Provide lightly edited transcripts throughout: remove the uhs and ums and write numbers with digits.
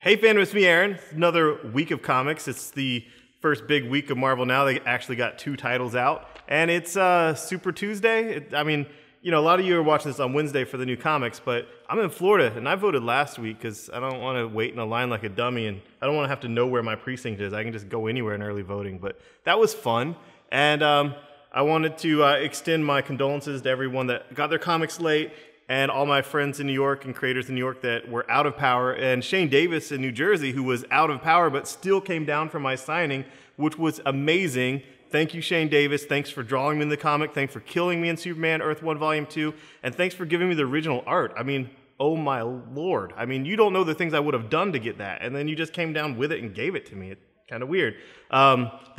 Hey Fandom, it's me Aaron. It's another week of comics. It's the first big week of Marvel now. They actually got 2 titles out. And it's Super Tuesday. I mean, you know, a lot of you are watching this on Wednesday for the new comics, but I'm in Florida and I voted last week because I don't want to wait in a line like a dummy and I don't want to have to know where my precinct is. I can just go anywhere in early voting. But that was fun. And I wanted to extend my condolences to everyone that got their comics late, and all my friends in New York and creators in New York that were out of power, and Shane Davis in New Jersey, who was out of power but still came down for my signing, which was amazing. Thank you, Shane Davis. Thanks for drawing me in the comic. Thanks for killing me in Superman Earth 1 Volume 2. And thanks for giving me the original art. I mean, oh my lord. I mean, you don't know the things I would have done to get that. And then you just came down with it and gave it to me. It's kind of weird.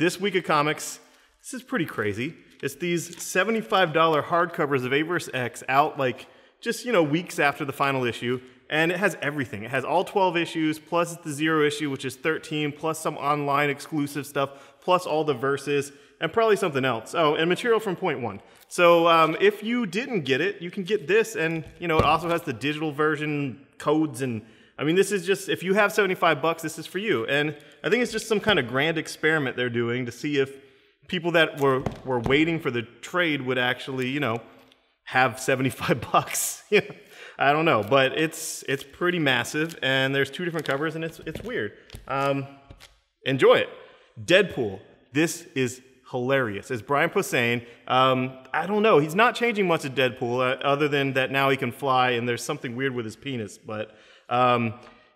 This week of comics, this is pretty crazy. It's these $75 hardcovers of A vs. X out like just, you know, weeks after the final issue, and it has everything. It has all 12 issues, plus the 0 issue, which is 13, plus some online exclusive stuff, plus all the verses, and probably something else. Oh, and material from Point One. So if you didn't get it, you can get this, and, you know, it also has the digital version, codes, and, I mean, this is just, if you have 75 bucks, this is for you. And I think it's just some kind of grand experiment they're doing to see if people that were waiting for the trade would actually, you know, have 75 bucks. I don't know, but it's pretty massive, and there's 2 different covers, and it's weird. Enjoy it. Deadpool. This is hilarious. It's Brian Posehn. I don't know. He's not changing much of Deadpool, other than that now he can fly, and there's something weird with his penis, but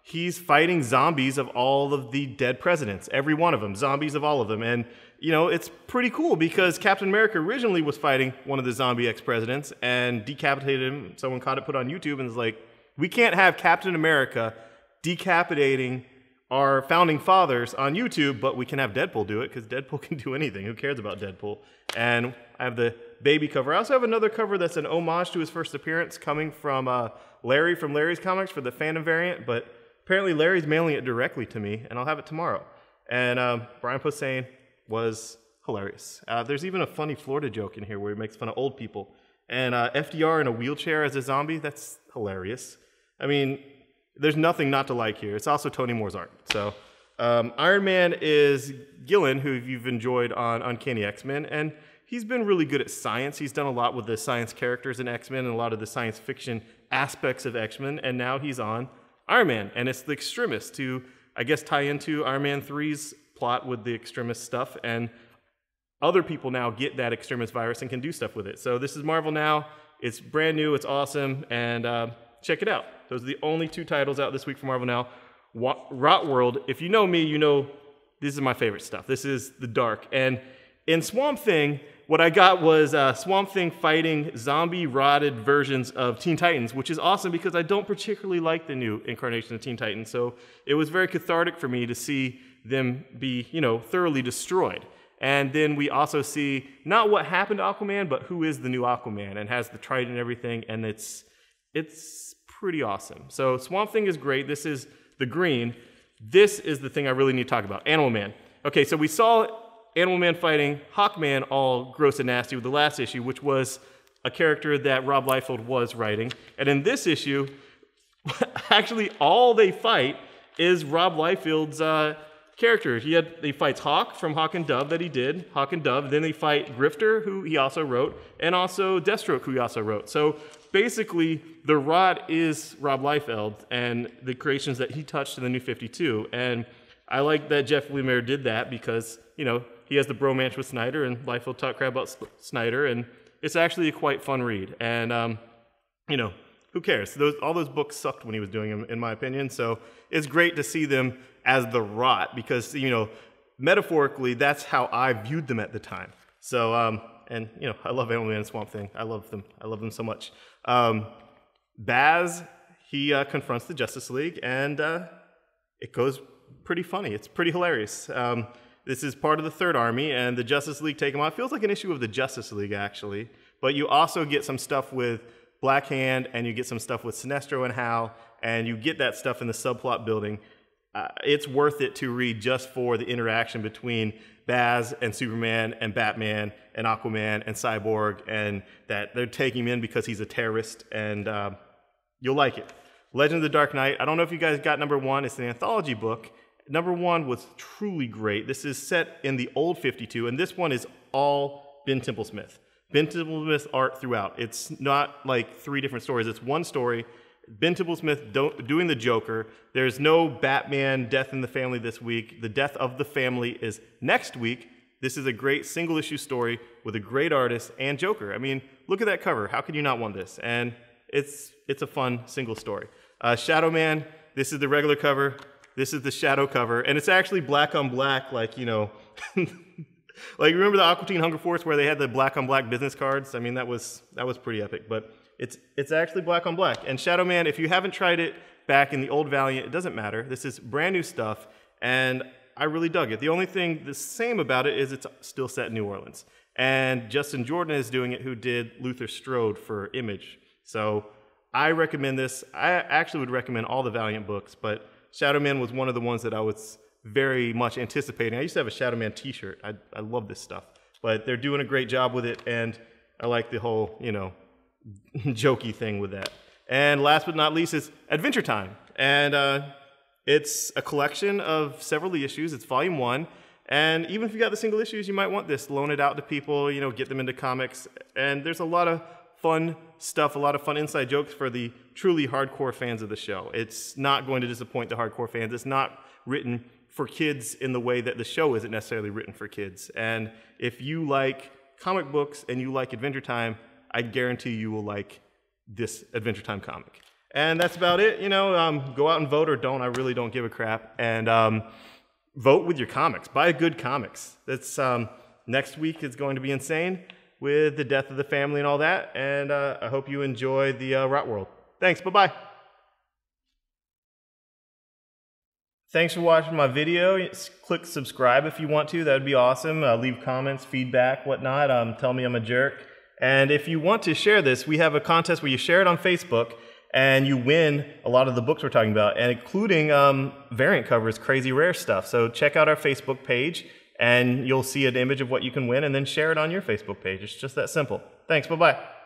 he's fighting zombies of all of the dead presidents. Every one of them. Zombies of all of them. And you know, it's pretty cool because Captain America originally was fighting one of the zombie ex-presidents and decapitated him. Someone caught it, put it on YouTube, and was like, we can't have Captain America decapitating our founding fathers on YouTube, but we can have Deadpool do it because Deadpool can do anything. Who cares about Deadpool? And I have the baby cover. I also have another cover that's an homage to his first appearance coming from Larry from Larry's Comics for the Fandom variant, but apparently Larry's mailing it directly to me, and I'll have it tomorrow. And Brian Posehn was hilarious. There's even a funny Florida joke in here where he makes fun of old people. And FDR in a wheelchair as a zombie, that's hilarious. I mean, there's nothing not to like here. It's also Tony Moore's art. So Iron Man is Gillen, who you've enjoyed on Uncanny X-Men, and he's been really good at science. He's done a lot with the science characters in X-Men and a lot of the science fiction aspects of X-Men, and now he's on Iron Man, and it's the extremis to, I guess, tie into Iron Man 3's plot with the extremis stuff, and other people now get that extremis virus and can do stuff with it. So this is Marvel Now. It's brand new, it's awesome, and check it out. Those are the only 2 titles out this week for Marvel Now. Rot World, if you know me, you know this is my favorite stuff. This is the dark. And in Swamp Thing, what I got was Swamp Thing fighting zombie rotted versions of Teen Titans, which is awesome because I don't particularly like the new incarnation of Teen Titans. So it was very cathartic for me to see them be, you know, thoroughly destroyed. And then we also see not what happened to Aquaman, but who is the new Aquaman, and has the trident and everything, and it's pretty awesome. So Swamp Thing is great. This is the green. This is the thing I really need to talk about, Animal Man. Okay, so we saw Animal Man fighting Hawkman all gross and nasty with the last issue, which was a character that Rob Liefeld was writing. And in this issue, actually all they fight is Rob Liefeld's character. He fights Hawk from Hawk and Dove that he did, Hawk and Dove. Then they fight Grifter, who he also wrote, and also Deathstroke, who he also wrote. So basically, the rot is Rob Liefeld and the creations that he touched in the New 52. And I like that Jeff Lemire did that because, you know, he has the bromance with Snyder, and Liefeld talked crap about Snyder, and it's actually a quite fun read. And, you know, who cares? All those books sucked when he was doing them, in my opinion. So it's great to see them as the rot because, you know, metaphorically, that's how I viewed them at the time. So, and, you know, I love Animal Man and Swamp Thing. I love them. I love them so much. Baz, he confronts the Justice League, and it goes pretty funny. It's pretty hilarious. This is part of the Third Army, and the Justice League take him on. It feels like an issue of the Justice League, actually. But you also get some stuff with Black Hand, and you get some stuff with Sinestro and Hal, and you get that stuff in the subplot building. It's worth it to read just for the interaction between Baz and Superman and Batman and Aquaman and Cyborg, and that they're taking him in because he's a terrorist, and you'll like it. Legend of the Dark Knight. I don't know if you guys got number 1. It's an anthology book. Number 1 was truly great. This is set in the old 52, and this one is all Ben Templesmith. Ben Templesmith art throughout. It's not like 3 different stories. It's one story. Ben Templesmith doing the Joker. There's no Batman death in the family this week. The death of the family is next week. This is a great single issue story with a great artist and Joker. I mean, look at that cover. How could you not want this? And it's a fun single story. Shadowman, this is the regular cover. This is the shadow cover. And it's actually black on black, like, you know, like remember the Aqua Teen Hunger Force where they had the black on black business cards? I mean, that was pretty epic, but it's actually black on black. And Shadowman, if you haven't tried it back in the old Valiant, it doesn't matter. This is brand new stuff, and I really dug it. The only thing the same about it is it's still set in New Orleans. And Jordin is doing it, who did Luther Strode for Image. So I recommend this. I actually would recommend all the Valiant books, but Shadowman was one of the ones that I was very much anticipating. I used to have a Shadowman t-shirt. I love this stuff. But they're doing a great job with it, and I like the whole, you know, jokey thing with that. And last but not least is Adventure Time. And it's a collection of several issues. It's volume 1. And even if you got the single issues, you might want this. Loan it out to people, you know, get them into comics. And there's a lot of fun stuff, a lot of fun inside jokes for the truly hardcore fans of the show. It's not going to disappoint the hardcore fans. It's not written for kids in the way that the show isn't necessarily written for kids. And if you like comic books and you like Adventure Time, I guarantee you will like this Adventure Time comic. And that's about it. You know, go out and vote or don't. I really don't give a crap. And vote with your comics. Buy good comics. That's next week is going to be insane with the death of the family and all that. And I hope you enjoy the Rot World. Thanks. Bye-bye. Thanks for watching my video. Click subscribe if you want to. That would be awesome. Leave comments, feedback, whatnot. Tell me I'm a jerk. And if you want to share this, we have a contest where you share it on Facebook and you win a lot of the books we're talking about, and including variant covers, crazy rare stuff. So check out our Facebook page and you'll see an image of what you can win, and then share it on your Facebook page. It's just that simple. Thanks, bye-bye.